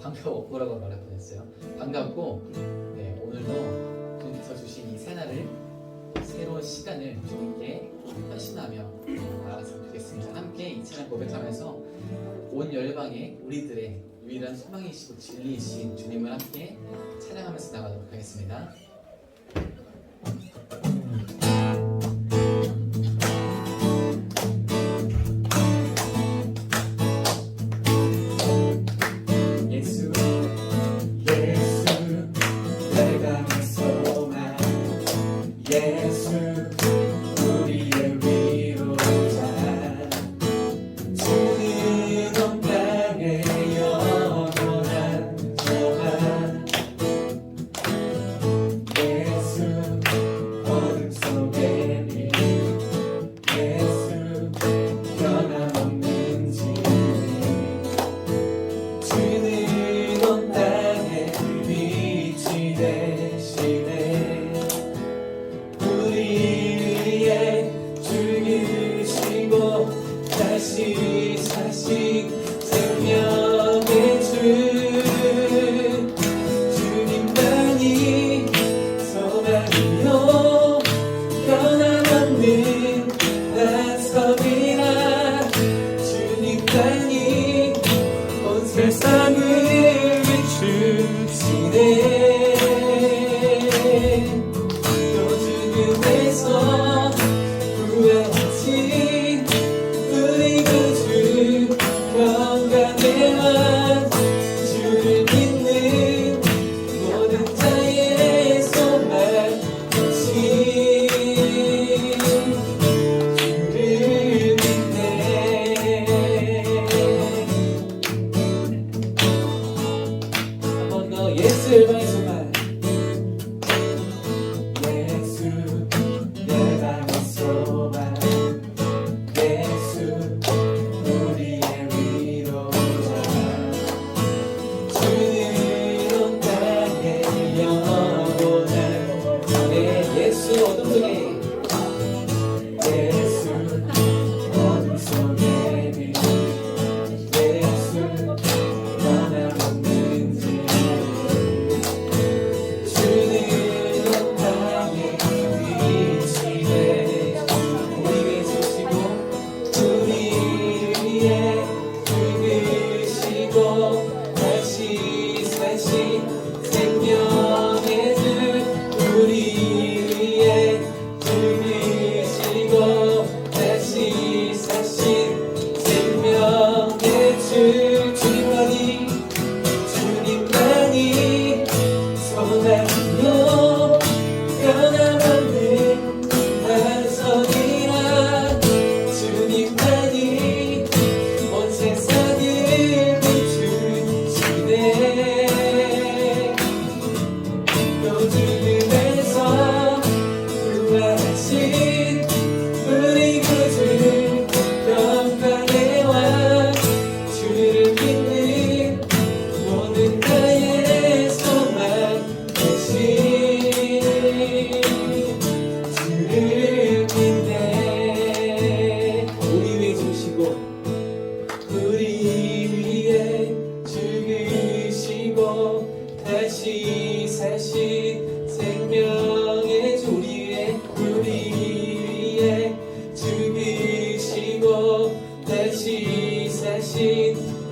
반가워라고 말할 뻔했어요. 반갑고 오늘도 주님께서 주신 이 새날을 새로운 시간을 주님께 헌신하며 나아갔으면 좋겠습니다. 함께 이 찬양 고백하면서 온 열방에 우리들의 유일한 소망이시고 진리이신 주님을 함께 찬양하면서 나가도록 하겠습니다.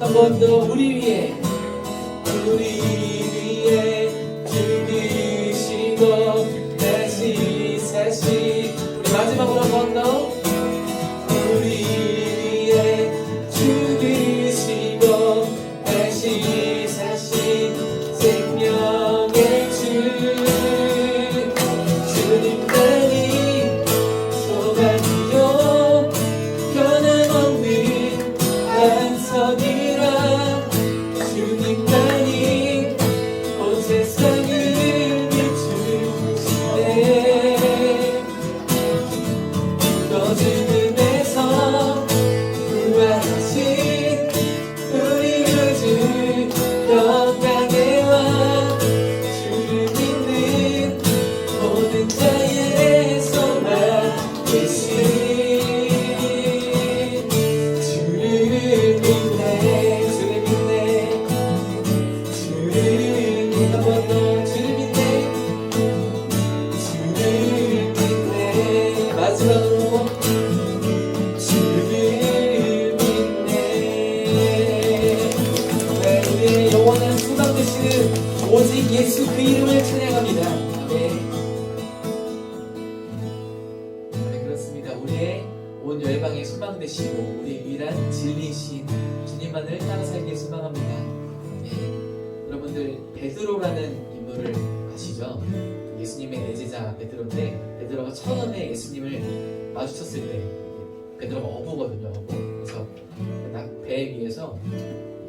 한 번 더 우리 위에 죽으시고 다시 사신 우리 마지막으로 한 번 더 우리 위에 죽으시고 다시 사신 생명의 주님만이 소망이요 변함없는 반석이라 주님만이 온 세상을 비추시네 이름을 찬양합니다. 아멘. 아멘. 그렇습니다. 우리의 온 열방의 소망 되시고 우리의 유일한 진리이신 주님만을 따라 살기를 소망합니다. 아멘. 여러분들 베드로라는 인물을 아시죠? 예수님의 내제자 베드로인데 베드로가 처음에 예수님을 마주쳤을 때 베드로가 어부거든요. 어부. 그래서 배 위에서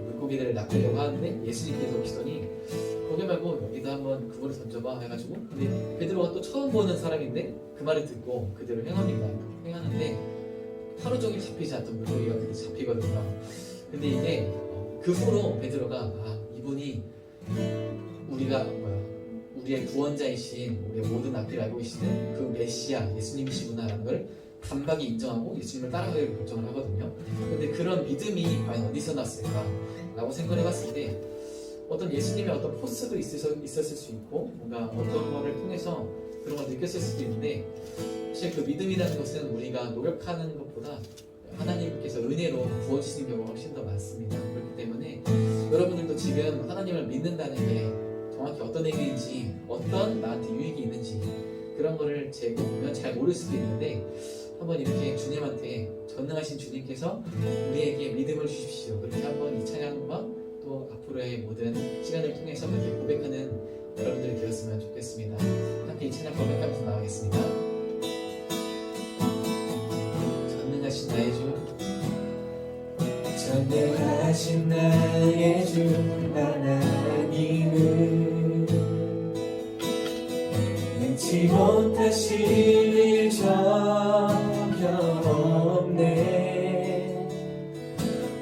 물고기들을 낚으려고 하는데 예수님께서 오시더니 거기 말고 여기다 한번 그거를 던져봐 해가지고 근데 베드로가 또 처음 보는 사람인데 그 말을 듣고 그대로 행합니다. 행하는데 하루 종일 잡히지 않던 물고기가 그때 잡히거든요. 근데 이게 그 후로 베드로가 아 이분이 우리의 구원자이신 우리의 모든 앞을 알고 계시는 그 메시아 예수님이시구나라는 걸 단박에 인정하고 예수님을 따라가기로 결정을 하거든요. 근데 그런 믿음이 과연 어디서 났을까 라고 생각을 해봤을 때 어떤 예수님의 어떤 포스도 있었을 수 있고 뭔가 어떤 거를 통해서 그런 걸 느꼈을 수도 있는데 사실 그 믿음이라는 것은 우리가 노력하는 것보다 하나님께서 은혜로 부어주시는 경우가 훨씬 더 많습니다. 그렇기 때문에 여러분들도 지금 하나님을 믿는다는 게 정확히 어떤 의미인지 어떤 나한테 유익이 있는지 그런 거를 재고 보면 잘 모를 수도 있는데 한번 이렇게 주님한테 전능하신 주님께서 우리에게 믿음을 주십시오. 그렇게 한번 이 찬양과 또 앞으로의 모든 시간을 통해서 그렇게 고백하는 여러분들이 되었으면 좋겠습니다. 함께 이 찬양 고백하면서 나가겠습니다. 전능하신 나의 주 전능하신 나의 주 하나님은 능치 못하실 일 전혀 없네.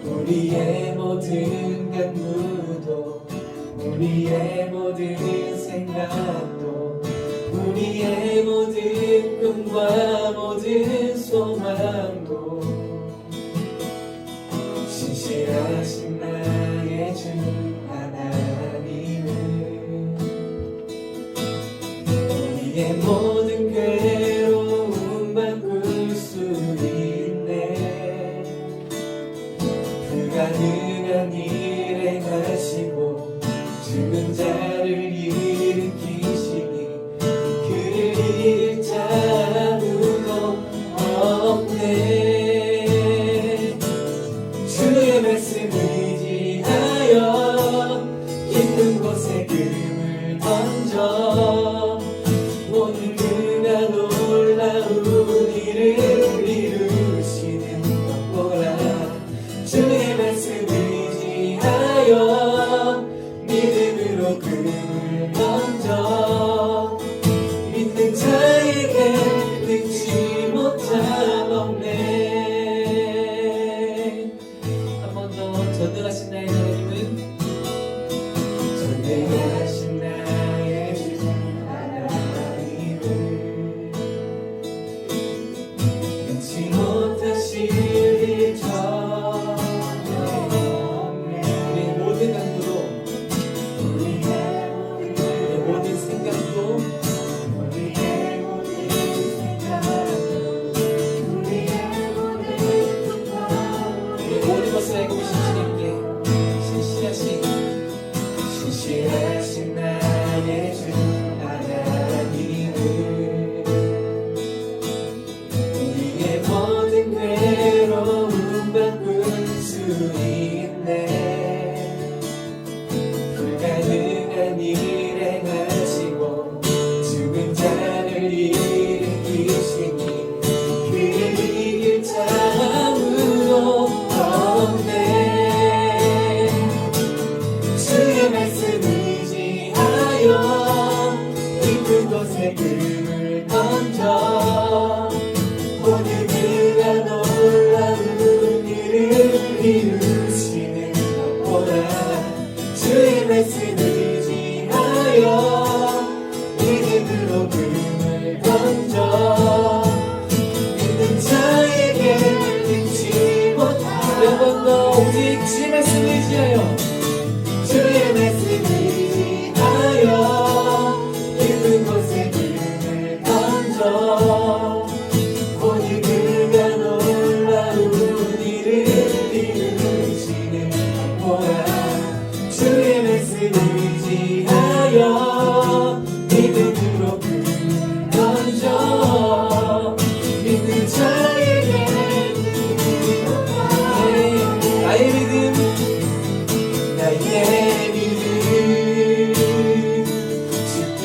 우리의 모든 간구도 우리의 모든 생각도 우리의 모든 꿈과 모든 소망도 신실하신 나의 주 하나님은 우리의 모든 괴로움 바꿀 수 있네. 불가능한 일 행하시고 죽은 자를 일으키시니 그를 이길 자 아무도 없네. 주의 말씀 의지하여 깊은 곳에 금을 던져 오늘 그가 놀라운 일을 이루시는 것 보라. 주의 말씀 의지하여 믿음으로 금을 던져 믿는 자에게 능치 못함 없네. 한 번 더 전능하신 나의 하나님은 전능하신 나의 주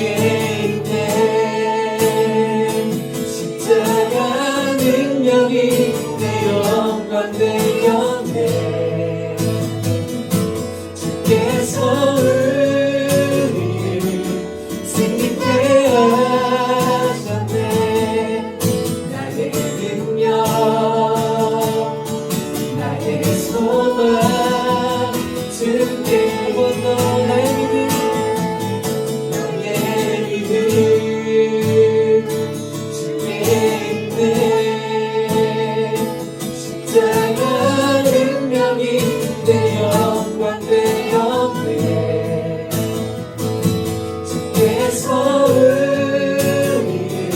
주께 있네. 십자가 능력이 내 영광 되었네. 주께서 우리를 승리케 하셨네. 나의 능력, 나의 소망, 주께 한번더 나의 믿음, 나의 믿음, 주께 있네. 십자가 능력이 내 영광 되었네. 주께서 우리를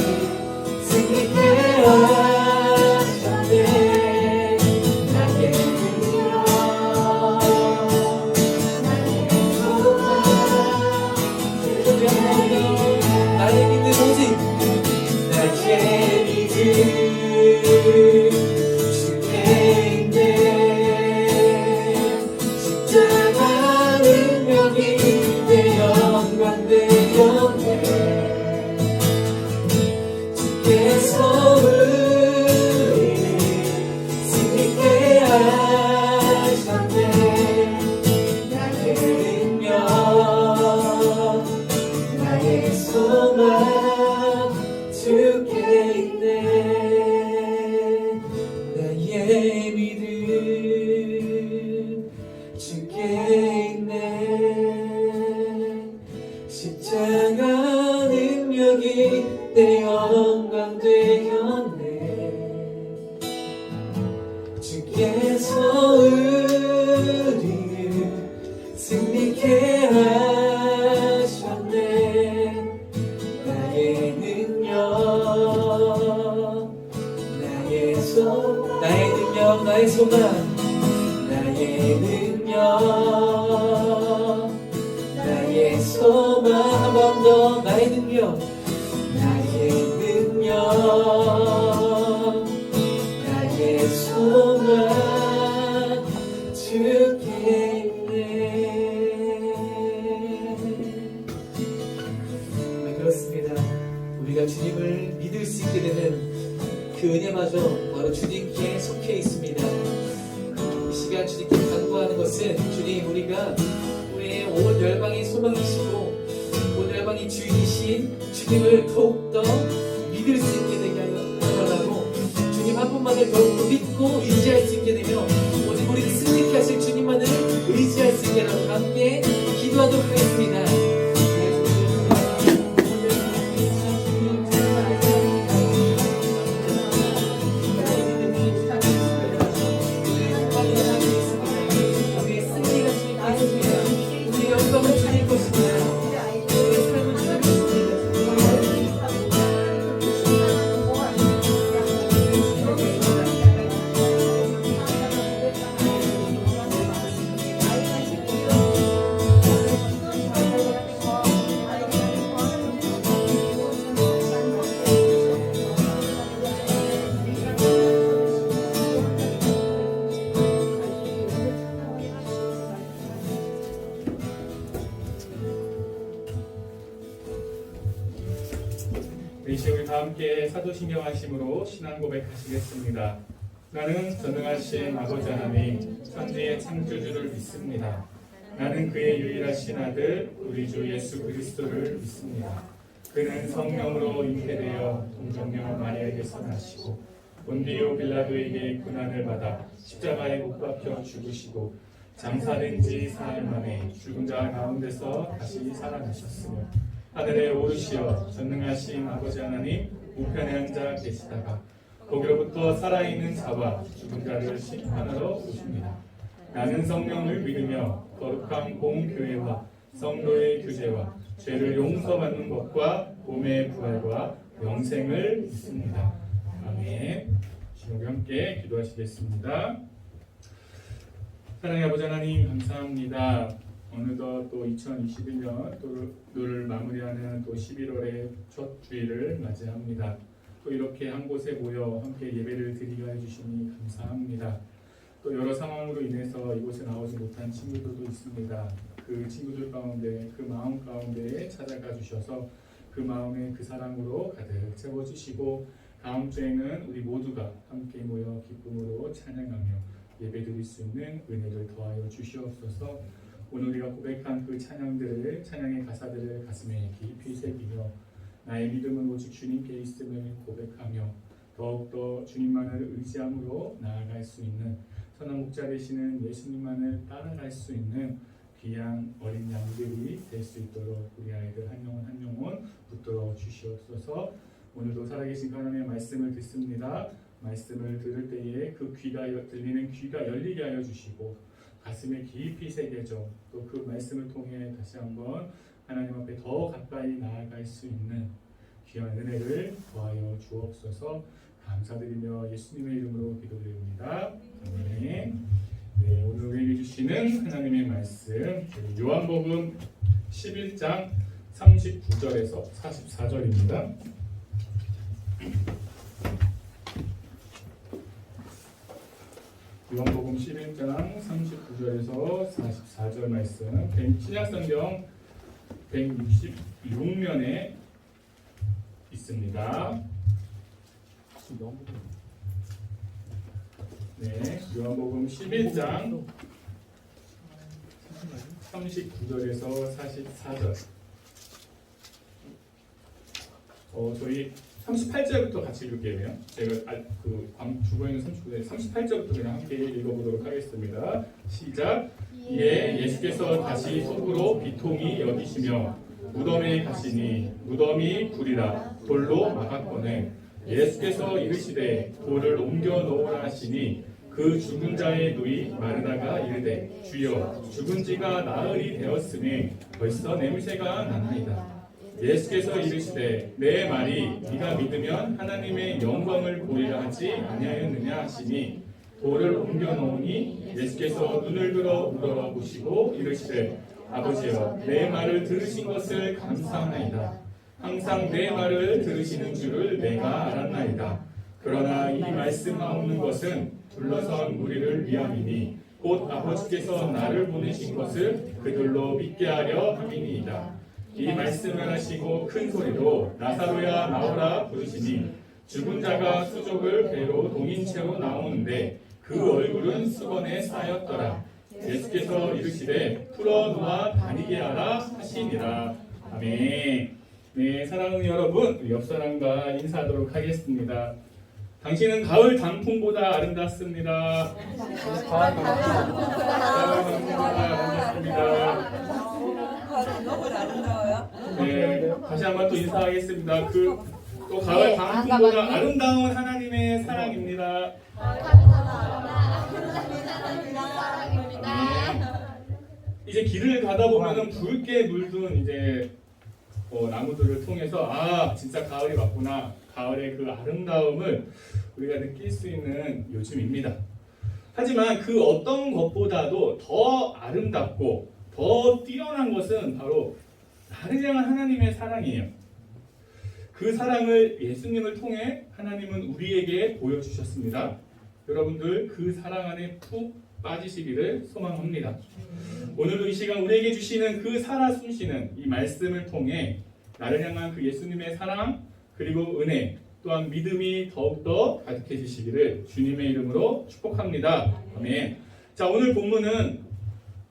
승리케 하셨네. 나의 능력, 나의 소망, 나의 믿음 오직 나의 믿음 주께 있네. 십자가 능력이 내 영광 되었네. 주께서 우리를 승리케 하셨네. 나의 능력, 나의 소망, 주께 있네. 나의 믿음, 주께 있네. 십자가 능력이 내 영광 되었네. 주께서 우리를 승리케 하셨네. 나의 능력, 나의 능력, 나의 소망, 나의 능력, 나의 소망, 한 번 더 나의 능력, 나의 능력, 나의 소망, 주께 있네. 그렇습니다. 우리가 주님을 믿을 수 있게 되는 그 은혜마저 바로 주님께 속해 있습니다. 이 시간 주님께 간구하는 것은 주님, 우리가 우리의 온 열방의 소망이시고 온 열방의 주인이신 주님을 더욱더 믿을 수 있게 되게 하려고 주님 한 분만을 더욱더 믿고 의지할 수 있게 되며 오직 우리를 승리케 하실 주님만을 의지할 수 있게 하라고 함께 기도하도록 하겠습니다. 이 시간 다 함께 사도신경 하심으로 신앙 고백하시겠습니다. 나는 전능하신 아버지 하나님 천지의 창조주를 믿습니다. 나는 그의 유일하신 아들 우리 주 예수 그리스도를 믿습니다. 그는 성령으로 잉태되어 동정녀 마리아에게서 나시고 본디오 빌라도에게 고난을 받아 십자가에 못 박혀 죽으시고 장사된 지 사흘 만에 죽은 자 가운데서 다시 살아나셨으며 하늘에 오르시어 전능하신 아버지 하나님 우편에 앉아 계시다가 거기로부터 살아있는 자와 죽은 자를 심판하러 오십니다. 나는 성령을 믿으며 거룩한 공교회와 성도의 교제와 죄를 용서받는 것과 몸의 부활과 영생을 믿습니다. 아멘. 우리 함께 기도하시겠습니다. 사랑의 아버지 하나님 감사합니다. 어느덧 또 2021년을 마무리하는 또 11월의 첫 주일을 맞이합니다. 또 이렇게 한 곳에 모여 함께 예배를 드리게 해주시니 감사합니다. 또 여러 상황으로 인해서 이곳에 나오지 못한 친구들도 있습니다. 그 친구들 가운데 그 마음 가운데에 찾아가 주셔서 그 마음에 그 사랑으로 가득 채워주시고 다음 주에는 우리 모두가 함께 모여 기쁨으로 찬양하며 예배드릴 수 있는 은혜를 더하여 주시옵소서. 오늘 우리가 고백한 그 찬양들을 찬양의 가사들을 가슴에 깊이 새기며 나의 믿음은 오직 주님께 있음을 고백하며 더욱더 주님만을 의지함으로 나아갈 수 있는 선한 목자 되시는 예수님만을 따라갈 수 있는 귀한 어린 양들이 될 수 있도록 우리 아이들 한 영혼 한 영혼 붙들어 주시옵소서. 오늘도 살아계신 하나님의 말씀을 듣습니다. 말씀을 들을 때에 그 귀가 들리는 귀가 열리게 하여 주시고 가슴에 깊이 새겨져 또 그 말씀을 통해 다시 한번 하나님 앞에 더 가까이 나아갈 수 있는 귀한 은혜를 더하여 주옵소서. 감사드리며 예수님의 이름으로 기도드립니다. 아멘. 네, 오늘 우리에게 주시는 하나님의 말씀 요한복음 11장 39절에서 44절입니다. 요한복음 11장 39절에서 44절 말씀 신약성경 166면에 있습니다. 네, 요한복음 11장 39절에서 44절. 저희 38절부터 같이 읽을게요. 제가 주보에 있는 38절부터 그냥 함께 읽어보도록 하겠습니다. 시작. 이에 예수께서 다시 속으로 비통히 여기시며 무덤에 가시니 무덤이 불이라 돌로 막았거늘 예수께서 이르시되 돌을 옮겨 놓으라 하시니 그 죽은 자의 누이 마르다가 이르되 주여 죽은 지가 나흘이 되었으니 벌써 냄새가 나나이다. 예수께서 이르시되 내 말이 네가 믿으면 하나님의 영광을 보리라 하지 아니하였느냐 하시니 돌을 옮겨 놓으니 예수께서 눈을 들어 우러러 보시고 이르시되 아버지여 내 말을 들으신 것을 감사하나이다. 항상 내 말을 들으시는 줄을 내가 알았나이다. 그러나 이 말씀하옵는 것은 둘러선 무리를 위함이니 곧 아버지께서 나를 보내신 것을 그들로 믿게 하려 함이니이다. 이 말씀을 하시고 큰 소리로 나사로야 나오라 부르시니 죽은 자가 수족을 배로 동인 채로 나오는데 그 얼굴은 수건에 쌓였더라. 예수께서 이르시되 풀어놓아 다니게 하라 하시니라. 아멘. 네, 사랑하는 여러분, 우리 옆 사람과 인사하도록 하겠습니다. 당신은 가을 단풍보다 아름답습니다. 가을 단풍보다 아름답습니다. 너무 아름다워요. 네, 다시 한번 또 인사하겠습니다. 또 가을 단풍보다 아름다운 하나님의 사랑입니다. 이제 길을 가다 보면은 붉게 물든 이제 나무들을 통해서 진짜 가을이 왔구나. 가을의 그 아름다움을 우리가 느낄 수 있는 요즘입니다. 하지만 그 어떤 것보다도 더 아름답고 더 뛰어난 것은 바로 나를 향한 하나님의 사랑이에요. 그 사랑을 예수님을 통해 하나님은 우리에게 보여주셨습니다. 여러분들 그 사랑 안에 푹 빠지시기를 소망합니다. 오늘도 이 시간 우리에게 주시는 그 살아 숨쉬는 이 말씀을 통해 나를 향한 그 예수님의 사랑 그리고 은혜 또한 믿음이 더욱더 가득해지시기를 주님의 이름으로 축복합니다. 아멘. 자, 오늘 본문은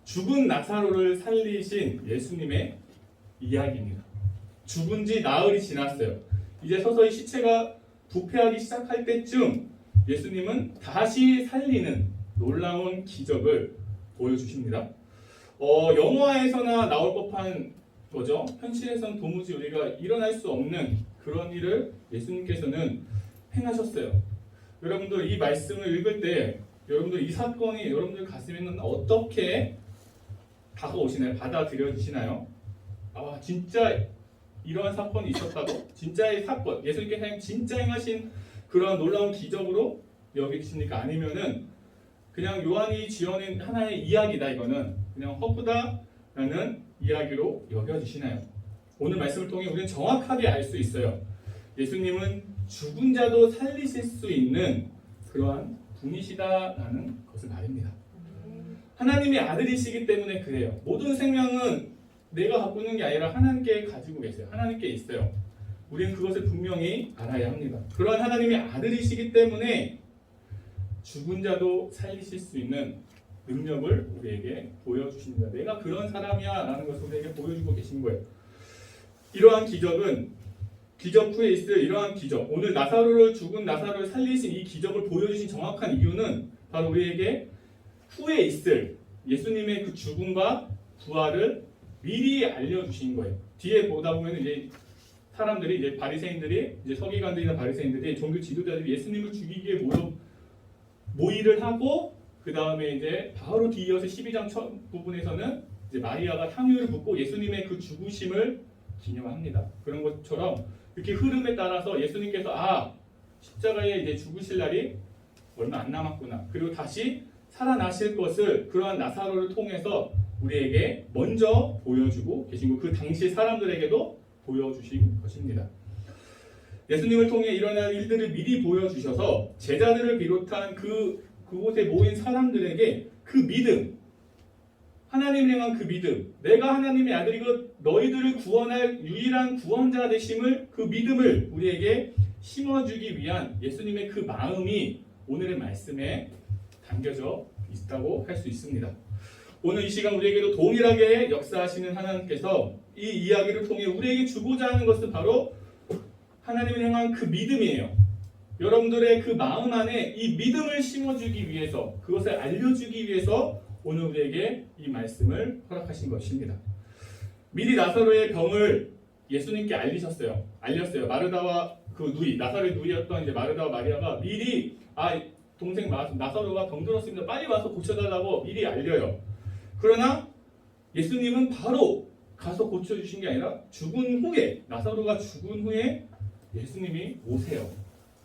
죽은 나사로를 살리신 예수님의 이야기입니다. 죽은 지 나흘이 지났어요. 이제 서서히 시체가 부패하기 시작할 때쯤 예수님은 다시 살리는 놀라운 기적을 보여주십니다. 영화에서나 나올 법한 거죠. 현실에서는 도무지 우리가 일어날 수 없는 그런 일을 예수님께서는 행하셨어요. 여러분들 이 말씀을 읽을 때 여러분들 이 사건이 여러분들 가슴에는 어떻게 다가오시나요? 받아들여지시나요? 진짜 이러한 사건이 있었다고? 진짜의 사건, 예수님께서 진짜 행하신 그런 놀라운 기적으로 여기십니까? 아니면은 그냥 요한이 지어낸 하나의 이야기다, 이거는 그냥 허구다라는 이야기로 여겨지시나요? 오늘 말씀을 통해 우리는 정확하게 알 수 있어요. 예수님은 죽은 자도 살리실 수 있는 그러한 분이시다라는 것을 말입니다. 하나님의 아들이시기 때문에 그래요. 모든 생명은 내가 갖고 있는 게 아니라 하나님께 가지고 계세요. 하나님께 있어요. 우리는 그것을 분명히 알아야 합니다. 그러한 하나님의 아들이시기 때문에 죽은 자도 살리실 수 있는 능력을 우리에게 보여주십니다. 내가 그런 사람이야 라는 것을 우리에게 보여주고 계신 거예요. 이러한 기적은 기적 후에 있을 이러한 기적, 오늘 죽은 나사로를 살리신 이 기적을 보여주신 정확한 이유는 바로 우리에게 후에 있을 예수님의 그 죽음과 부활을 미리 알려주신 거예요. 뒤에 보다 보면 이제 사람들이 이제 바리새인들이 이제 서기관들이나 바리새인들이 종교 지도자들이 예수님을 죽이기에 모의를 하고 그 다음에 이제 바로 뒤이어서 12장 첫 부분에서는 이제 마리아가 향유를 붓고 예수님의 그 죽으심을 기념합니다. 그런 것처럼 이렇게 흐름에 따라서 예수님께서 십자가에 이제 죽으실 날이 얼마 안 남았구나. 그리고 다시 살아나실 것을 그러한 나사로를 통해서 우리에게 먼저 보여주고 계시고 그 당시 사람들에게도 보여주신 것입니다. 예수님을 통해 일어날 일들을 미리 보여주셔서 제자들을 비롯한 그곳에 모인 사람들에게 그 믿음, 하나님을 향한 그 믿음, 내가 하나님의 아들이고 너희들을 구원할 유일한 구원자 되심을 그 믿음을 우리에게 심어주기 위한 예수님의 그 마음이 오늘의 말씀에 담겨져 있다고 할 수 있습니다. 오늘 이 시간 우리에게도 동일하게 역사하시는 하나님께서 이 이야기를 통해 우리에게 주고자 하는 것은 바로 하나님을 향한 그 믿음이에요. 여러분들의 그 마음 안에 이 믿음을 심어주기 위해서, 그것을 알려주기 위해서 오늘 우리에게 이 말씀을 허락하신 것입니다. 미리 나사로의 병을 예수님께 알렸어요. 마르다와 그 나사로의 누이였던 이제 마르다와 마리아가 미리 동생 나사로가 병들었습니다. 빨리 와서 고쳐달라고 미리 알려요. 그러나 예수님은 바로 가서 고쳐주신 게 아니라 나사로가 죽은 후에 예수님이 오세요.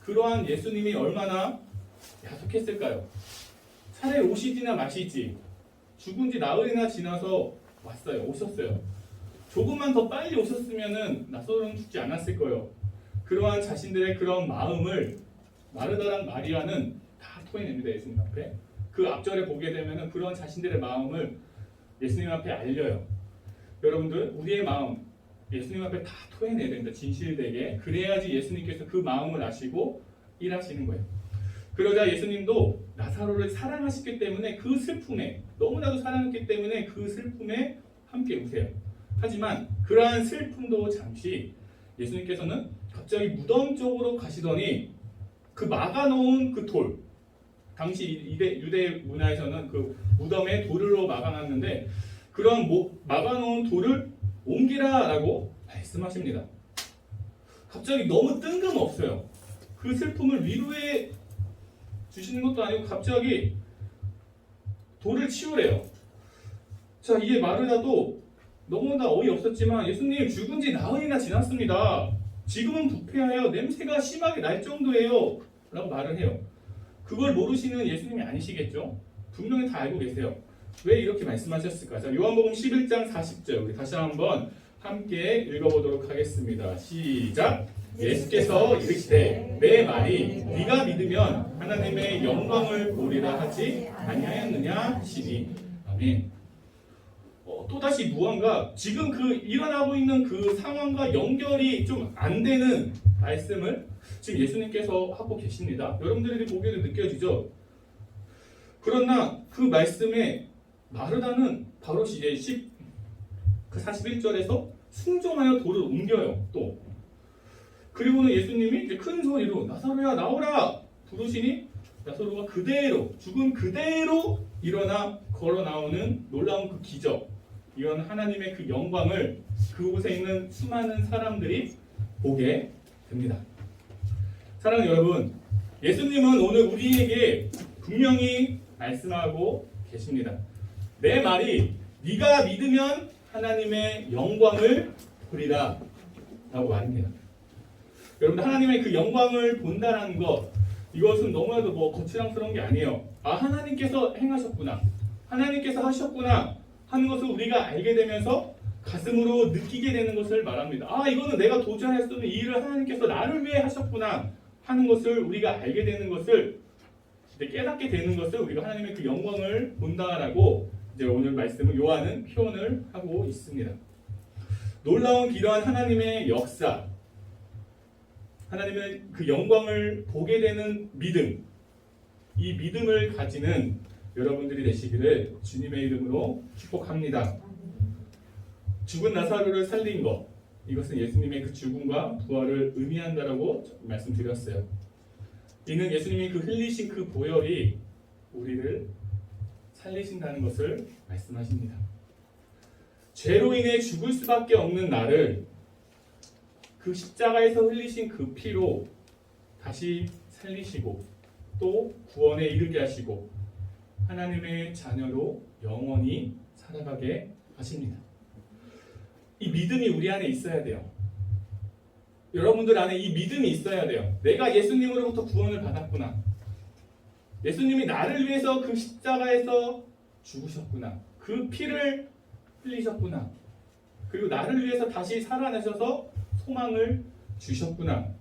그러한 예수님이 얼마나 야속했을까요? 차라리 오시지나 마시지, 죽은 지 나흘이나 지나서 오셨어요. 조금만 더 빨리 오셨으면은 나사로는 죽지 않았을 거예요. 그러한 자신들의 그런 마음을 마르다랑 마리아는 다 토해냅니다. 예수님 앞에. 그 앞절에 보게 되면은 그런 자신들의 마음을 예수님 앞에 알려요. 여러분들, 우리의 마음 예수님 앞에 다 토해내야 됩니다. 진실되게. 그래야지 예수님께서 그 마음을 아시고 일하시는 거예요. 그러자 예수님도 나사로를 사랑하셨기 때문에 그 슬픔에, 너무나도 사랑했기 때문에 그 슬픔에 함께 우세요. 하지만 그러한 슬픔도 잠시 예수님께서는 갑자기 무덤 쪽으로 가시더니 그 막아놓은 그 돌, 당시 유대 문화에서는 그 무덤에 돌로 막아놨는데 그런 막아놓은 돌을 옮기라라고 말씀하십니다. 갑자기 너무 뜬금없어요. 그 슬픔을 위로해 주시는 것도 아니고 갑자기 돌을 치우래요. 자, 이게 마르다도 너무나 어이없었지만 예수님 죽은 지 나흘이나 지났습니다. 지금은 부패하여 냄새가 심하게 날 정도예요 라고 말을 해요. 그걸 모르시는 예수님이 아니시겠죠? 분명히 다 알고 계세요. 왜 이렇게 말씀하셨을까? 자, 요한복음 11장 40절 우리 다시 한번 함께 읽어보도록 하겠습니다. 시작! 예수께서 이르시되 내 말이 네가 믿으면 하나님의 영광을 보리라 하지 아니하였느냐 하시니. 아멘. 또다시 무언가 지금 일어나고 있는 그 상황과 연결이 좀 안 되는 말씀을 지금 예수님께서 하고 계십니다. 여러분들이 보기에도 느껴지죠? 그러나 그 말씀에 마르다는 바로 이제 41절에서 순종하여 돌을 옮겨요. 또 그리고는 예수님이 이제 큰 소리로 나사로야 나오라 부르시니 나사로가 죽은 그대로 일어나 걸어 나오는 놀라운 그 기적, 이런 하나님의 그 영광을 그곳에 있는 수많은 사람들이 보게 됩니다. 사랑하는 여러분, 예수님은 오늘 우리에게 분명히 말씀하고 계십니다. 내 말이 네가 믿으면 하나님의 영광을 보리라 라고 말입니다. 여러분, 하나님의 그 영광을 본다는 것, 이것은 너무나도 거칠랑스러운 게 아니에요. 하나님께서 행하셨구나, 하나님께서 하셨구나 하는 것을 우리가 알게 되면서 가슴으로 느끼게 되는 것을 말합니다. 이거는 내가 도저히 할 수 없는 이 일을 하나님께서 나를 위해 하셨구나 하는 것을 우리가 알게 되는 것을 이제 깨닫게 되는 것을 우리가 하나님의 그 영광을 본다라고 이제 오늘 말씀을 요한은 표현을 하고 있습니다. 놀라운 이러한 하나님의 역사, 하나님의 그 영광을 보게 되는 믿음, 이 믿음을 가지는 여러분들이 되시기를 주님의 이름으로 축복합니다. 죽은 나사로를 살린 것, 이것은 예수님의 그 죽음과 부활을 의미한다라고 말씀드렸어요. 이는 예수님이 그 흘리신 그 보혈이 우리를 살리신다는 것을 말씀하십니다. 죄로 인해 죽을 수밖에 없는 나를 그 십자가에서 흘리신 그 피로 다시 살리시고 또 구원에 이르게 하시고 하나님의 자녀로 영원히 살아가게 하십니다. 이 믿음이 우리 안에 있어야 돼요. 여러분들 안에 이 믿음이 있어야 돼요. 내가 예수님으로부터 구원을 받았구나. 예수님이 나를 위해서 그 십자가에서 죽으셨구나. 그 피를 흘리셨구나. 그리고 나를 위해서 다시 살아나셔서 소망을 주셨구나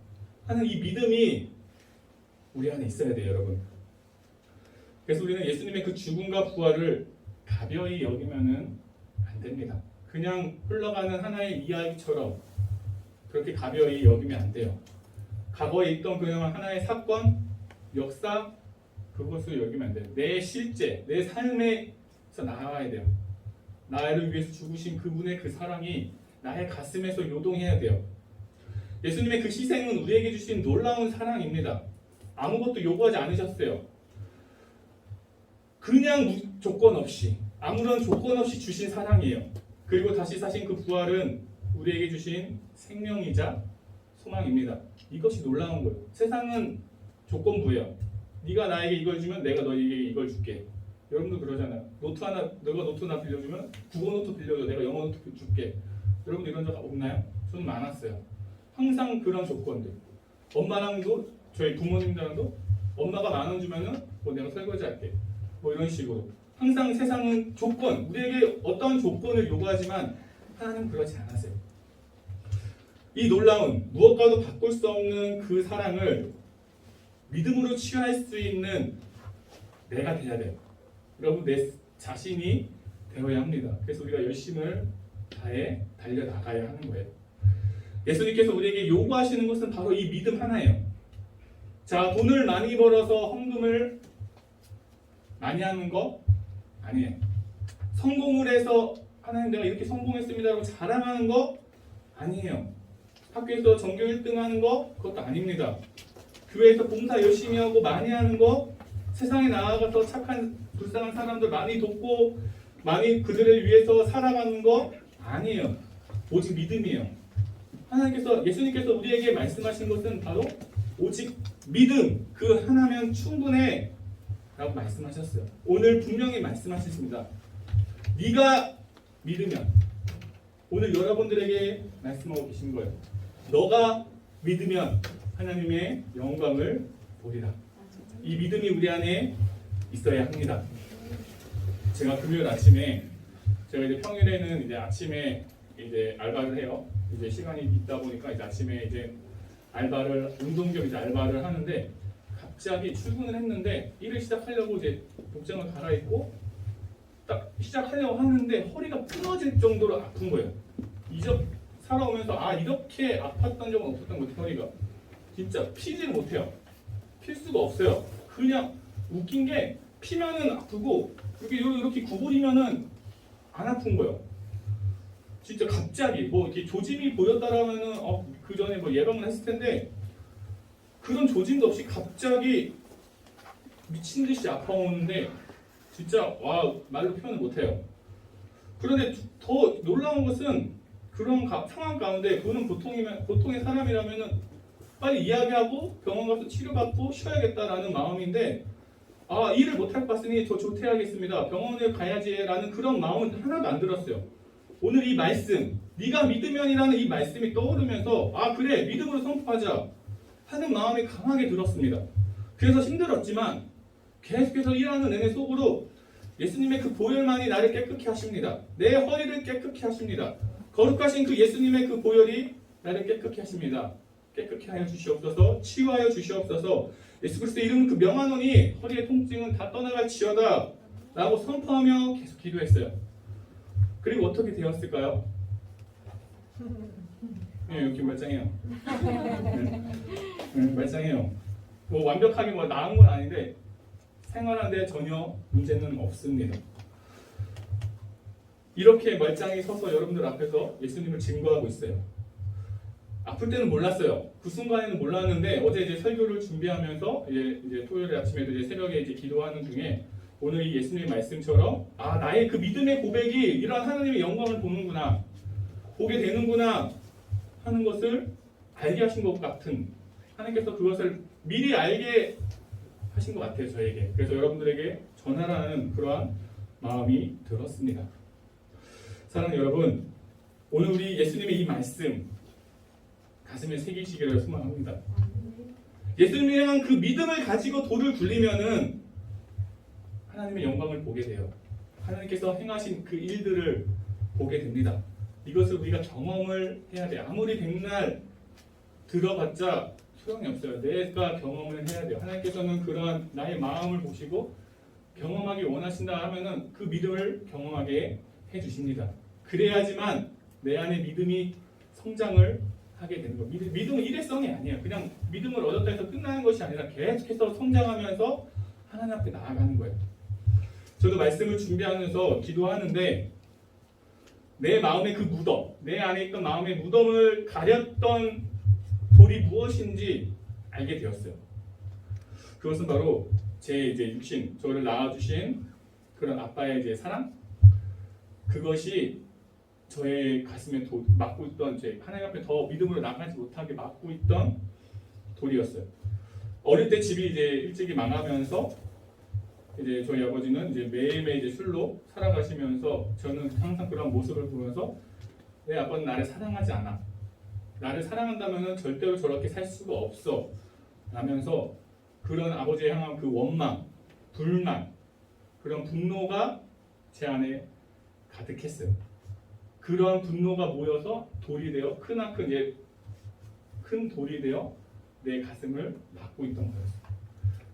하는 이 믿음이 우리 안에 있어야 돼요, 여러분. 그래서 우리는 예수님의 그 죽음과 부활을 가벼이 여기면은 안 됩니다. 그냥 흘러가는 하나의 이야기처럼 그렇게 가벼이 여기면 안 돼요. 과거에 있던 그냥 하나의 사건, 역사, 그것을 여기면 안 돼요. 내 실제, 내 삶에서 나와야 돼요. 나를 위해서 죽으신 그분의 그 사랑이 나의 가슴에서 요동해야 돼요. 예수님의 그 희생은 우리에게 주신 놀라운 사랑입니다. 아무것도 요구하지 않으셨어요. 그냥 조건 없이, 아무런 조건 없이 주신 사랑이에요. 그리고 다시 사신 그 부활은 우리에게 주신 생명이자 소망입니다. 이것이 놀라운 거예요. 세상은 조건부예요. 네가 나에게 이걸 주면 내가 너에게 이걸 줄게. 여러분도 그러잖아요. 노트 하나, 너가 노트 하나 빌려주면 국어 노트 빌려줘. 내가 영어 노트 줄게. 여러분 이런 적 없나요? 저는 많았어요. 항상 그런 조건들. 엄마랑도 저희 부모님들랑도 엄마가 10,000원 주면은 뭐 내가 설거지 할게. 뭐 이런 식으로. 항상 세상은 조건, 우리에게 어떤 조건을 요구하지만 하나님은 그러지 않으세요. 이 놀라운 무엇과도 바꿀 수 없는 그 사랑을 믿음으로 취할 수 있는 내가 돼야 돼요. 여러분 내 자신이 되어야 합니다. 그래서 우리가 열심을 다해 달려나가야 하는 거예요. 예수님께서 우리에게 요구하시는 것은 바로 이 믿음 하나예요. 자, 돈을 많이 벌어서 헌금을 많이 하는 거 아니에요. 성공을 해서 하나님 내가 이렇게 성공했습니다라고 자랑하는 거 아니에요. 학교에서 전교 1등 하는 거 그것도 아닙니다. 교회에서 봉사 열심히 하고 많이 하는 거, 세상에 나아가서 착한 불쌍한 사람들 많이 돕고 많이 그들을 위해서 살아가는 거 아니에요. 오직 믿음이에요. 하나님께서, 예수님께서 우리에게 말씀하신 것은 바로 오직 믿음, 그 하나면 충분해 라고 말씀하셨어요. 오늘 분명히 말씀하셨습니다. 네가 믿으면, 오늘 여러분들에게 말씀하고 계신 거예요. 너가 믿으면 하나님의 영광을 보리라. 이 믿음이 우리 안에 있어야 합니다. 제가 금요일 아침에, 제가 이제 평일에는 이제 아침에 이제 알바를 해요. 이제 시간이 있다 보니까 이제 아침에 이제 알바를, 운동 겸 이제 알바를 하는데, 갑자기 출근을 했는데 일을 시작하려고 이제 복장을 갈아입고 딱 시작하려고 하는데 허리가 부러질 정도로 아픈 거예요. 이적 살아오면서 이렇게 아팠던 적은 없었던 것 같아요. 허리가 진짜 피지를 못해요. 필 수가 없어요. 그냥 웃긴 게 피면은 아프고 이렇게 구부리면은 안 아픈 거예요. 진짜 갑자기 뭐 이렇게 조짐이 보였다라면은 그 전에 뭐 예방을 했을 텐데 그런 조짐도 없이 갑자기 미친 듯이 아파오는데 진짜 와 말로 표현을 못해요. 그런데 더 놀라운 것은 그런 상황 가운데 그는 보통의 사람이라면은 빨리 이야기하고 병원 가서 치료받고 쉬어야겠다라는 마음인데 일을 못할 것 같으니 저 조퇴하겠습니다. 병원에 가야지라는 그런 마음은 하나도 안 들었어요. 오늘 이 말씀, 네가 믿으면이라는 이 말씀이 떠오르면서 그래 믿음으로 선포하자 하는 마음이 강하게 들었습니다. 그래서 힘들었지만 계속해서 일하는 내내 속으로 예수님의 그 보혈만이 나를 깨끗게 하십니다. 내 허리를 깨끗게 하십니다. 거룩하신 그 예수님의 그 보혈이 나를 깨끗게 하십니다. 깨끗게 하여 주시옵소서. 치유하여 주시옵소서. 예수 그리스도의 이름 그 명하노니 허리의 통증은 다 떠나갈지어다 라고 선포하며 계속 기도했어요. 그리고 어떻게 되었을까요? 네, 여기 말짱해요. 말짱해요. 뭐 완벽하게 뭐 나은 건 아닌데 생활하는데 전혀 문제는 없습니다. 이렇게 말짱히 서서 여러분들 앞에서 예수님을 증거하고 있어요. 아플 때는 몰랐어요. 그 순간에는 몰랐는데 어제 이제 설교를 준비하면서 이제 토요일 아침에도 이제 새벽에 이제 기도하는 중에 오늘 이 예수님의 말씀처럼 아 나의 그 믿음의 고백이 이런 하나님의 영광을 보는구나, 보게 되는구나 하는 것을 알게 하신 것 같은, 하나님께서 그것을 미리 알게 하신 것 같아요 저에게. 그래서 여러분들에게 전하라는 그러한 마음이 들었습니다. 사랑하는 여러분, 오늘 우리 예수님의 이 말씀 가슴에 새기시기를 소망합니다. 예수님에 대한 그 믿음을 가지고 돌을 굴리면은 하나님의 영광을 보게 돼요. 하나님께서 행하신 그 일들을 보게 됩니다. 이것을 우리가 경험을 해야 돼요. 아무리 백날 들어봤자 소용이 없어요. 내가 경험을 해야 돼요. 하나님께서는 그러한 나의 마음을 보시고 경험하기 원하신다 하면은 그 믿음을 경험하게 해주십니다. 그래야지만 내 안에 믿음이 성장을 하게 되는 거예요. 믿음은 일회성이 아니에요. 그냥 믿음을 얻었다 해서 끝나는 것이 아니라 계속해서 성장하면서 하나님 앞에 나아가는 거예요. 저도 말씀을 준비하면서 기도하는데 내 마음의 그 무덤, 내 안에 있던 마음의 무덤을 가렸던 돌이 무엇인지 알게 되었어요. 그것은 바로 제 이제 육신, 저를 낳아주신 그런 아빠의 이제 사랑, 그것이 저의 가슴에 막고 있던, 제 하나님 앞에 더 믿음으로 나가지 못하게 막고 있던 돌이었어요. 어릴 때 집이 이제 일찍이 망하면서 이제 저희 아버지는 이제 매일매일 이제 술로 살아가시면서 저는 항상 그런 모습을 보면서 내 아빠는 나를 사랑하지 않아. 나를 사랑한다면은 절대로 저렇게 살 수가 없어. 라면서 그런 아버지에 향한 그 원망, 불만, 그런 분노가 제 안에 가득했어요. 그러한 분노가 모여서 돌이 되어 크나큰 이제 큰 돌이 되어 내 가슴을 막고 있던 거였어요.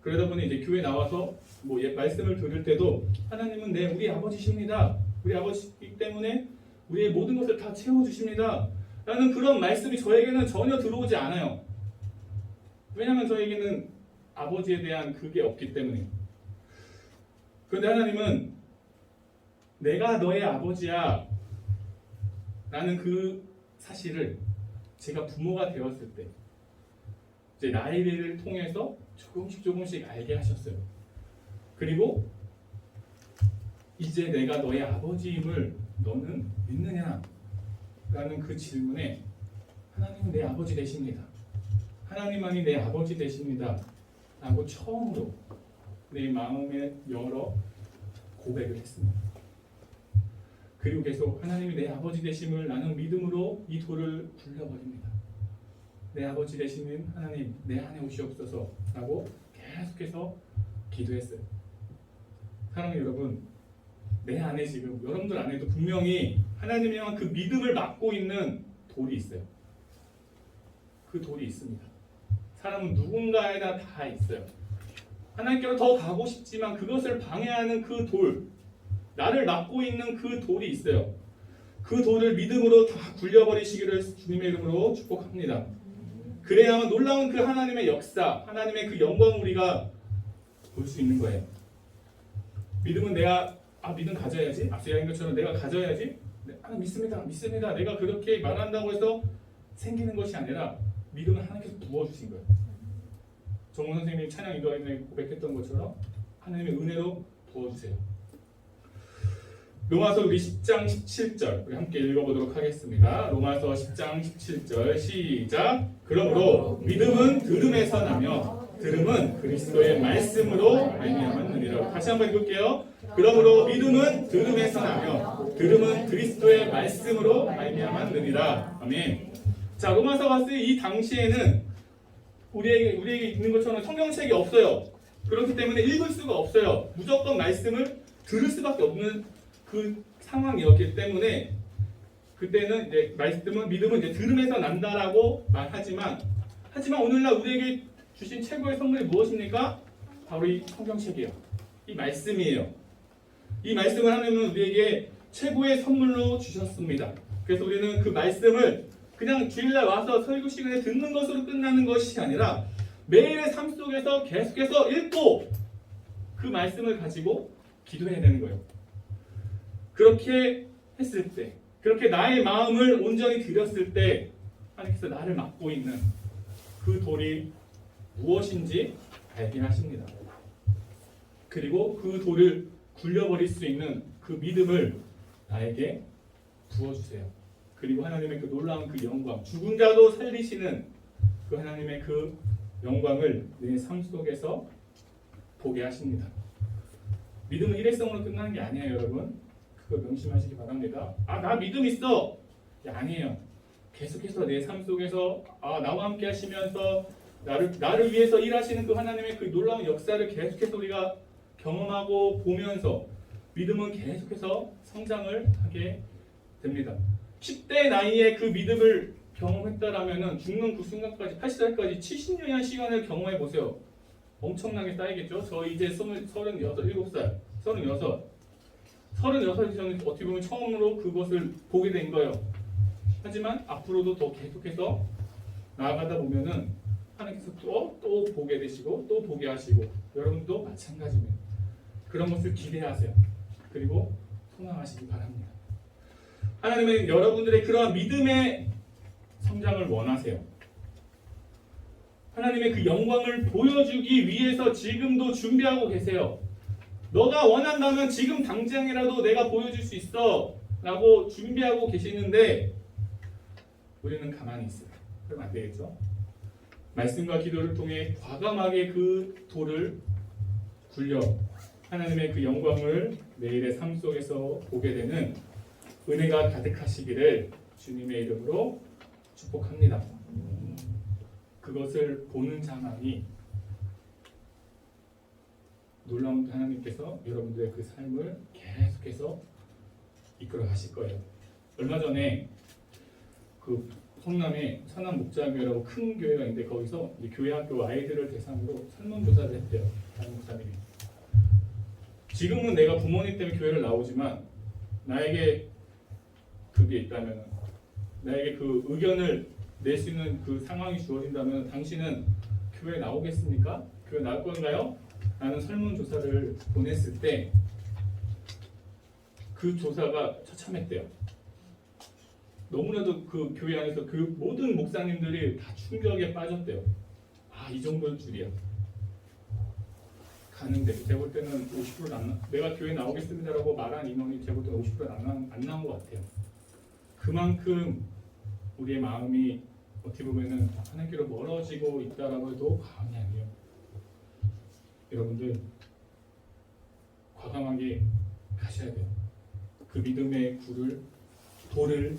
그러다 보니 이제 교회 나와서 뭐 말씀을 들을 때도 하나님은 우리 아버지십니다. 우리 아버지이기 때문에 우리의 모든 것을 다 채워주십니다. 라는 그런 말씀이 저에게는 전혀 들어오지 않아요. 왜냐하면 저에게는 아버지에 대한 그게 없기 때문에. 그런데 하나님은 내가 너의 아버지야 라는 그 사실을 제가 부모가 되었을 때 이제 나이를 통해서 조금씩 알게 하셨어요. 그리고 이제 내가 너의 아버지임을 너는 믿느냐? 라는 그 질문에 하나님은 내 아버지 되십니다. 하나님만이 내 아버지 되십니다. 라고 처음으로 내 마음에 열어 고백을 했습니다. 그리고 계속 하나님이 내 아버지 되심을 나는 믿음으로 이 돌을 굴려버립니다. 내 아버지 되시는 하나님, 내 안에 오시옵소서 라고 계속해서 기도했어요. 사랑하는 여러분, 내 안에 지금 여러분들 안에도 분명히 하나님에 대한 그 믿음을 막고 있는 돌이 있어요. 그 돌이 있습니다. 사람은 누군가에나 다 있어요. 하나님께로 더 가고 싶지만 그것을 방해하는 그 돌, 나를 막고 있는 그 돌이 있어요. 그 돌을 믿음으로 다 굴려버리시기를 주님의 이름으로 축복합니다. 그래야만 놀라운 그 하나님의 역사, 하나님의 그 영광을 우리가 볼 수 있는 거예요. 믿음은 내가 믿음 가져야지, 앞서 이야기한 것처럼 내가 가져야지, 믿습니다. 내가 그렇게 말한다고 해서 생기는 것이 아니라 믿음은 하나님께서 부어주신 거예요. 정원 선생님이 찬양 인도하에 고백했던 것처럼 하나님의 은혜로 부어주세요. 로마서 우리 10장 17절 우리 함께 읽어보도록 하겠습니다. 로마서 10장 17절 시작. 그러므로 믿음은 들음에서 나며 들음은 그리스도의 말씀으로 말미암았느니라. 다시 한번 읽을게요. 그러므로 믿음은 들음에서 나며 들음은 그리스도의 말씀으로 말미암았느니라. 아멘. 자, 로마서 갔을 이 당시에는 우리에게 있는 것처럼 성경책이 없어요. 그렇기 때문에 읽을 수가 없어요. 무조건 말씀을 들을 수밖에 없는 그 상황이었기 때문에 그때는 이제 믿음은 이제 들음에서 난다라고 말하지만 하지만 오늘날 우리에게 주신 최고의 선물이 무엇입니까? 바로 이 성경책이에요. 이 말씀이에요. 이 말씀을 하나님은 우리에게 최고의 선물로 주셨습니다. 그래서 우리는 그 말씀을 그냥 주일날 와서 설교 시간에 듣는 것으로 끝나는 것이 아니라 매일의 삶 속에서 계속해서 읽고 그 말씀을 가지고 기도해야 되는 거예요. 그렇게 했을 때, 그렇게 나의 마음을 온전히 드렸을 때 하나님께서 나를 맡고 있는 그 돌이 무엇인지 알게 하십니다. 그리고 그 돌을 굴려버릴 수 있는 그 믿음을 나에게 부어주세요. 그리고 하나님의 그 놀라운 그 영광, 죽은 자도 살리시는 그 하나님의 그 영광을 내 삶 속에서 보게 하십니다. 믿음은 일회성으로 끝나는 게 아니에요, 여러분. 그거 명심하시기 바랍니다. 나 믿음 있어. 아니에요. 계속해서 내 삶 속에서 나와 함께 하시면서 나를 위해서 일하시는 그 하나님의 그 놀라운 역사를 계속해서 우리가 경험하고 보면서 믿음은 계속해서 성장을 하게 됩니다. 10대 나이에 그 믿음을 경험했다라면 죽는 그 순간까지 80살까지 70년의 시간을 경험해 보세요. 엄청나게 쌓이겠죠. 저 이제 37살, 36이 저는 어떻게 보면 처음으로 그것을 보게 된 거예요. 하지만 앞으로도 더 계속해서 나아가다 보면은 하나님께서 또 보게 되시고 또 보게 하시고 여러분도 마찬가지입니다. 그런 것을 기대하세요. 그리고 소망하시기 바랍니다. 하나님은 여러분들의 그러한 믿음의 성장을 원하세요. 하나님의 그 영광을 보여주기 위해서 지금도 준비하고 계세요. 너가 원한다면 지금 당장이라도 내가 보여줄 수 있어 라고 준비하고 계시는데 우리는 가만히 있어요. 그럼 안 되겠죠? 말씀과 기도를 통해 과감하게 그 돌을 굴려 하나님의 그 영광을 매일의 삶 속에서 보게 되는 은혜가 가득하시기를 주님의 이름으로 축복합니다. 그것을 보는 자만이 놀라운 하나님께서 여러분들의 그 삶을 계속해서 이끌어 가실 거예요. 얼마 전에 그 성남에 선한 목자교회라고 큰 교회가 있는데 거기서 이제 교회 학교 아이들을 대상으로 설문조사를 했대요. 다른 목사님이. 지금은 내가 부모님 때문에 교회를 나오지만 나에게 그게 있다면 나에게 그 의견을 낼 수 있는 그 상황이 주어진다면 당신은 교회에 나오겠습니까? 교회 나올 건가요? 라는 설문조사를 보냈을 때 그 조사가 처참했대요. 너무나도 그 교회 안에서 그 모든 목사님들이 다 충격에 빠졌대요. 이 정도는 줄이야. 가는데 제가 볼 때는 50%는 안 내가 교회 나오겠습니다라고 말한 인원이 제가 볼 때는 50%는 안 나온 것 같아요. 그만큼 우리의 마음이 어떻게 보면은 하나님께로 멀어지고 있다라고 해도 과언이 아니에요. 여러분들 과감하게 가셔야 돼요. 그 믿음의 돌을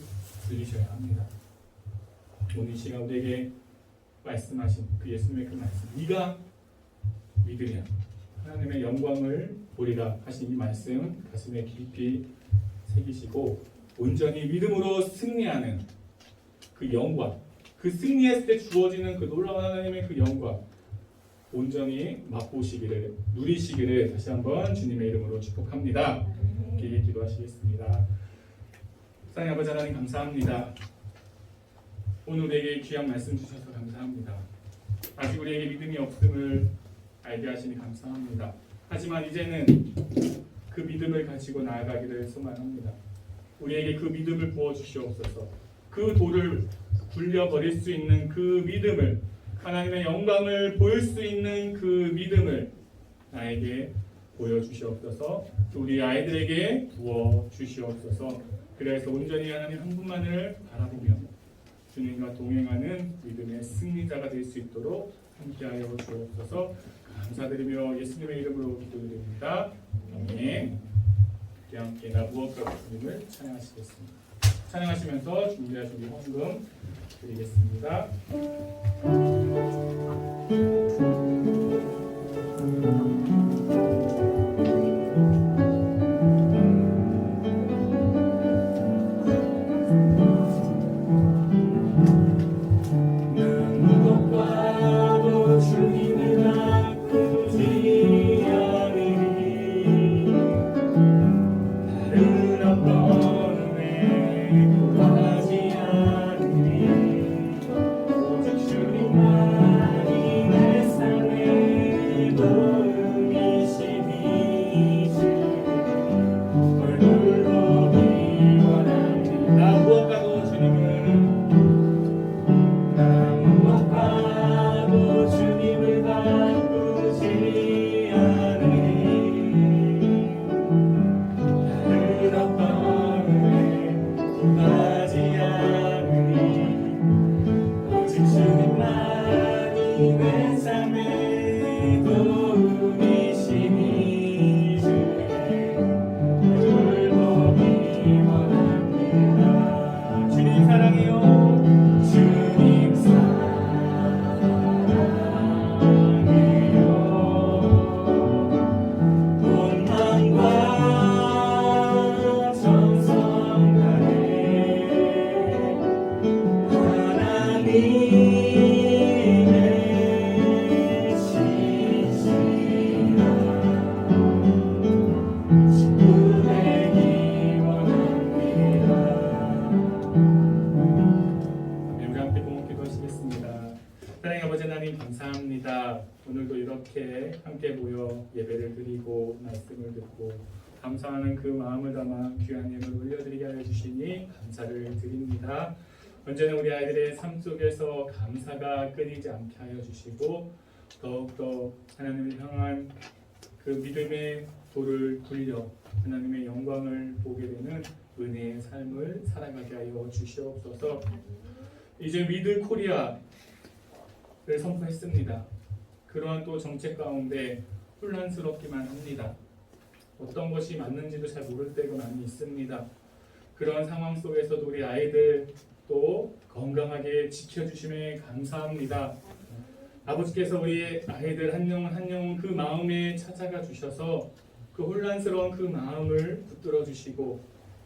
들리셔야 합니다. 오늘 이 시간 우리에게 말씀하신 그 예수님의 그 말씀, 네가 믿으랴 하나님의 영광을 보리라 하신 이 말씀 가슴에 깊이 새기시고 온전히 믿음으로 승리하는 그 영광, 그 승리했을 때 주어지는 그 놀라운 하나님의 그 영광 온전히 맛보시기를, 누리시기를 다시 한번 주님의 이름으로 축복합니다. 길게 기도하시겠습니다. 사랑의 아버지 하나님 감사합니다. 오늘 우리에게 귀한 말씀 주셔서 감사합니다. 아직 우리에게 믿음이 없음을 알게 하시니 감사합니다. 하지만 이제는 그 믿음을 가지고 나아가기를 소망합니다. 우리에게 그 믿음을 부어주시옵소서. 그 돌을 굴려버릴 수 있는 그 믿음을, 하나님의 영광을 보일 수 있는 그 믿음을 나에게 보여주시옵소서. 우리 아이들에게 부어주시옵소서. 그래서 온전히 하나님 한 분만을 바라보며 주님과 동행하는 믿음의 승리자가 될 수 있도록 함께하여 주옵소서. 감사드리며 예수님의 이름으로 기도드립니다. 아멘. 함께 나 무엇과 주님을 찬양하시겠습니다. 찬양하시면서 준비하신 우리 헌금 드리겠습니다. 난 무엇과 많이 내 삶에 도움이시니 얼굴 보기 원합니다. 무엇과도 주님을 바꾸지 않으니 다른 어떤 은혜 구하지 않으니 오직 주님만이 내 삶의 도움이시니 주의 얼굴 보기 원합니다. 주님 사랑해요. 주님 사랑해요. 본망과 정성 다해 하나님의 신실한 친구 되기 원합니다. 우리 함께 공헌 기도하시겠습니다. 사랑의 아버지 하나님 감사합니다. 오늘도 이렇게 함께 모여 예배를 드리고 말씀을 듣고 감사하는 그 마음을 담아 귀한 예물을 올려드리게 하여 주시니 감사를 드립니다. 언제나 우리 아이들의 삶 속에서 감사가 끊이지 않게 하여 주시고 더욱더 하나님을 향한 그 믿음의 돌을 굴려 하나님의 영광을 보게 되는 은혜의 삶을 살아가게 하여 주시옵소서. 이제 미드 코리아를 선포했습니다. 그러한 또 정책 가운데 혼란스럽기만 합니다. 어떤 것이 맞는지도 잘 모를 때가 많이 있습니다. 그런 상황 속에서도 우리 아이들 또 건강하게 지켜주심에 감사합니다. 아버지께서 우리 아이들 한 영혼 한 영혼 그 마음에 찾아가 주셔서 그 혼란스러운 그 마음을 붙들어 주시고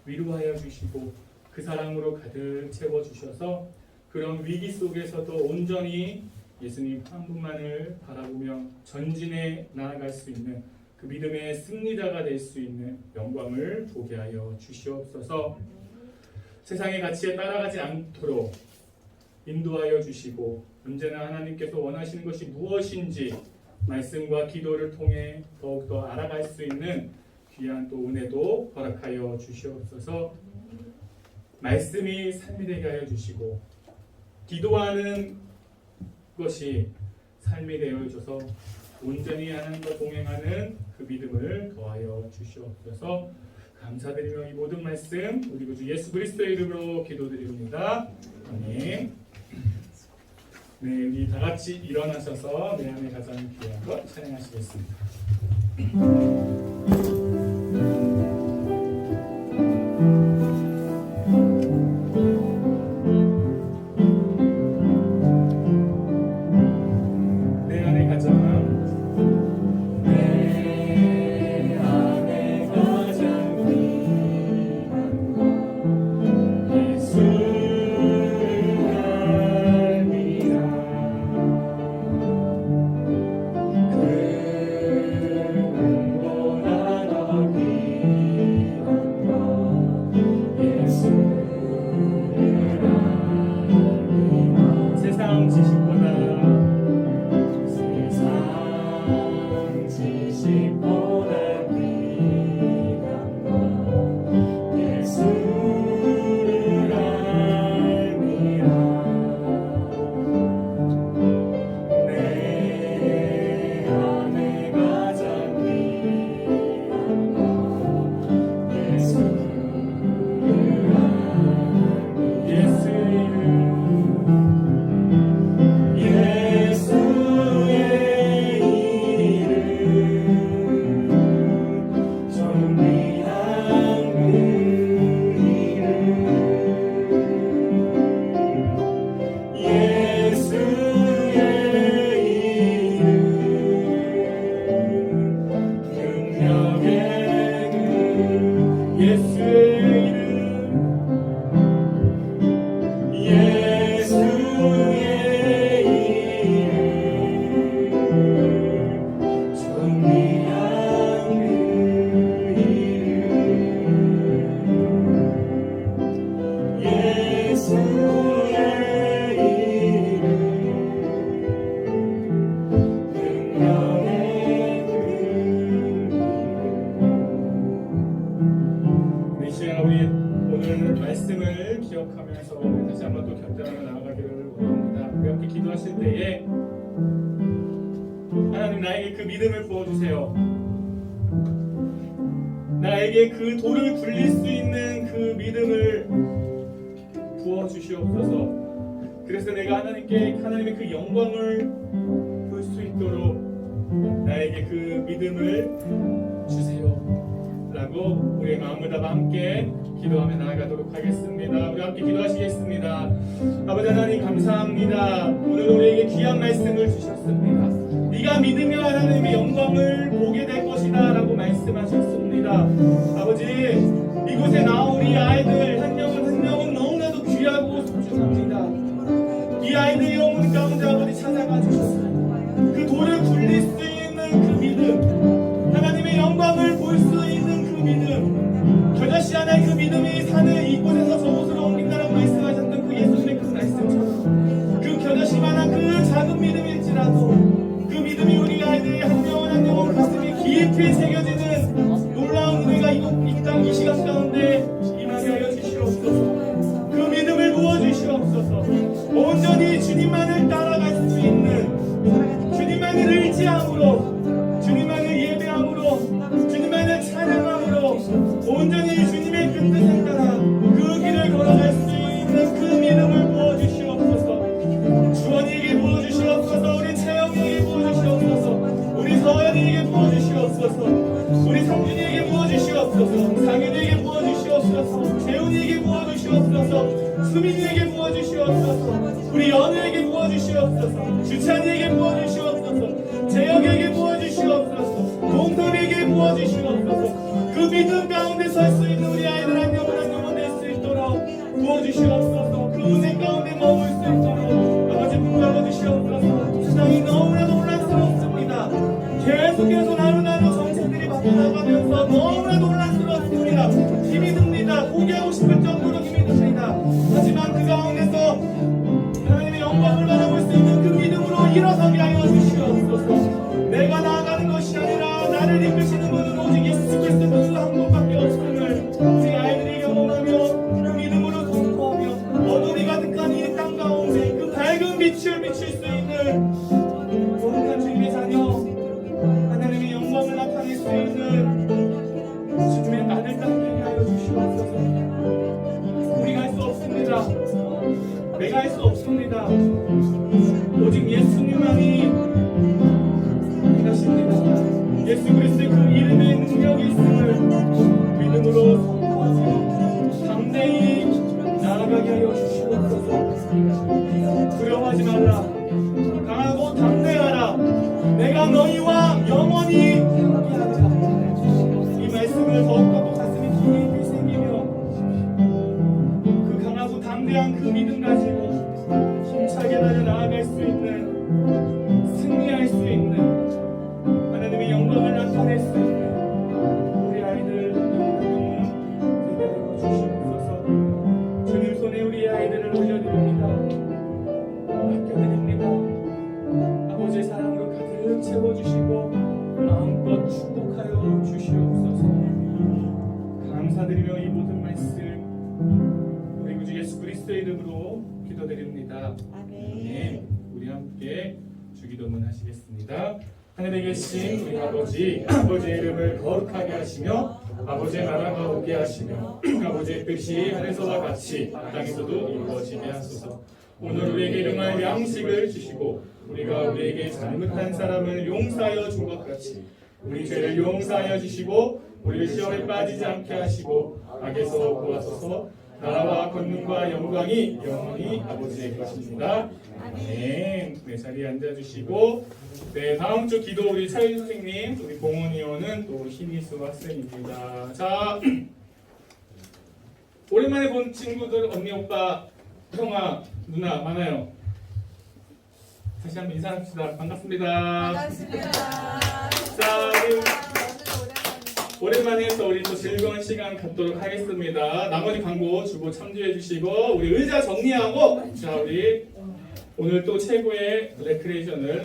위로하여 주시고 그 사랑으로 가득 채워 주셔서 그런 위기 속에서도 온전히 예수님 한 분만을 바라보며 전진해 나아갈 수 있는 그 믿음의 승리자가 될 수 있는 영광을 보게 하여 주시옵소서. 세상의 가치에 따라가지 않도록 인도하여 주시고 언제나 하나님께서 원하시는 것이 무엇인지 말씀과 기도를 통해 더욱더 알아갈 수 있는 귀한 또 은혜도 허락하여 주시옵소서. 말씀이 삶이 되게 하여 주시고 기도하는 것이 삶이 되어줘서 온전히 하나님과 동행하는 그 믿음을 더하여 주시옵소서. 감사드리며 이 모든 말씀 우리 구주 예수 그리스도의 이름으로 기도드립니다. 아멘. 네, 우리 다 같이 일어나셔서 내 안에 가장 귀한 것 찬양하시겠습니다. Yeah. 기도하실 때에 하나님 나에게 그 믿음을 부어주세요. 나에게 그 돌을 굴릴 수 있는 그 믿음을 부어주시옵소서. 그래서 내가 하나님의 그 영광을 볼 수 있도록 나에게 그 믿음을 주세요 라고 우리의 마음을 다해 함께 기도하며 나아가도록 하겠습니다. 우리 함께 기도하시겠습니다. 아버지 하나님 감사합니다. 오늘 우리에게 귀한 말씀을 주셨습니다. 네가 믿으며 하나님의 영광을 보게 될 것이다 라고 말씀하셨습니다. 아버지 이곳에 나온 우리 아이들 한 명은 한 명은 너무나도 귀하고 소중합니다. 이 아이들의 영혼 가운데 아버지 찾아가 주셨습니다. 그 돌을 굴릴 수 있는 그 믿음, 하나님의 영광을 볼 수 있는 그 믿음, 겨자씨 하나의 그 믿음이 산을 이곳에서 저곳으로 옮긴다라고 말씀하셨던 그 예수님의 그 말씀처럼 그 겨자씨만한 그 작은 믿음일지라도 그 믿음이 우리 아이들의 한 영혼 한 영혼 가슴에 깊이 새겨지는 놀라운 은혜가 이 땅 이 시간 가운데 임하게 하여 주시옵소서. 그 믿음을 부어주시옵소서. 온전히 주님만을 따라갈 수 있는, 주님만을 의지함으로, 주님만을 예배함으로, 주님만을 찬양함으로 온전히 주님의 그 뜻에 따라 그 길을 걸어갈 수 있는 그 믿음을 부어주시옵소서. 주원이에게 부어주시옵소서. 우리 채영이에게 부어주시옵소서. 우리 서연이에게 부어주시옵소서. 우리 성준이에게 부어주시옵소서. 상윤이에게 부어주시옵소서. 재훈이에게 부어주시옵소서. 수민이에게 부어주시옵소서. 우리 연우에게 부어주시옵소서. 주찬이에게 부어주시옵소서. 재혁에게 부어주시옵소서. 동섭에게 부어주시옵소서. 그 믿음 가운데 설 수 있는 우리 아이들 한 영혼 한 영혼 될 수 있도록 부어주시옵소서. 그 은혜 가운데 머물 수 있도록 아버지 붙잡아 주시옵소서. 세상이 너무나도 혼란스럽습니다. 계속해서 하루하루 정책들이 바뀌어나가면서 너무나도 혼란스럽습니다. 힘이 듭니다. 포기하고 싶을 정도로 힘이 듭니다. 하지만 그 가운데서 하나님의 영광을 바라볼 수 있는 그 믿음으로 일어서게 하여 주시옵소서. 내가 나아가는 것이 아니라 나를 이끄시는 분은 오직 예수 그리스도 그 한 분밖에 없음을 우리 아이들이 경험하며 그 믿음으로 선포하며 어둠이 가득한 이 땅 가운데 그 밝은 빛을 비칠 수 있는 거룩한 주님의 자녀, 하나님의 영광을 나타낼 수 있는 주님의 아들 딸이 하여 주시옵소서. 우리가 할 수 없습니다. 내가 할 수 없습니다. 오직 예수님만이 하십니다. 예수 그리스도의 그 이름의 능력이 있음을 믿음으로 선포하며 담대히 나아가게 하여 주시옵소서. 두려워하지 말라. 강하고 담대하라. 내가 너희와 영원히 함께하리라. 이 말씀을 더욱더 또 가슴에 깊이 새기며 그 강하고 담대한 그 믿음 가지고 힘차게 나아갈 수 있는, 승리할 수 있는, 하나님의 영광을 나타낼 수 있는 우리 아이들 영혼 되게 하여 주시옵소서. 주님 손에 우리 아이들을 올려드립니다. 맡겨드립니다. 아버지의 사랑으로 가득 채워주시고 마음껏 축복하여 주시옵소서. 감사드리며 이 모든 말씀 우리 구주 예수 그리스도의 이름으로 기도드립니다. 아멘. 우리 함께 주기도문 하시겠습니다. 하늘에 계신 우리 아버지, 아버지의 이름을 거룩하게 하시며 아버지의 나라가 오게 하시며 아버지의 뜻이 하늘에서와 같이 땅에서도 이루어지게 하소서. 오늘 우리에게 일용할 양식을 주시고 우리가 우리에게 잘못한 사람을 용서하여 준 것 같이 우리 죄를 용서하여 주시고 우리를 시험에 빠지지 않게 하시고 악에서 구하소서. 나라와 권능과 영광이 영원히 아버지의 것입니다. 아멘. 네, 자리에 앉아주시고, 네, 다음 주 기도 우리 차일 선생님, 우리 봉헌위원은 또 신희수 학생입니다. 자, 오랜만에 본 친구들, 언니, 오빠, 형아, 누나 많아요. 다시 한번 인사합시다. 반갑습니다. 반갑습니다. 자, 오랜만에 해서 우리 또 즐거운 시간 갖도록 하겠습니다. 나머지 광고 주고 참조해 주시고 우리 의자 정리하고 자 우리 오늘 또 최고의 레크레이션을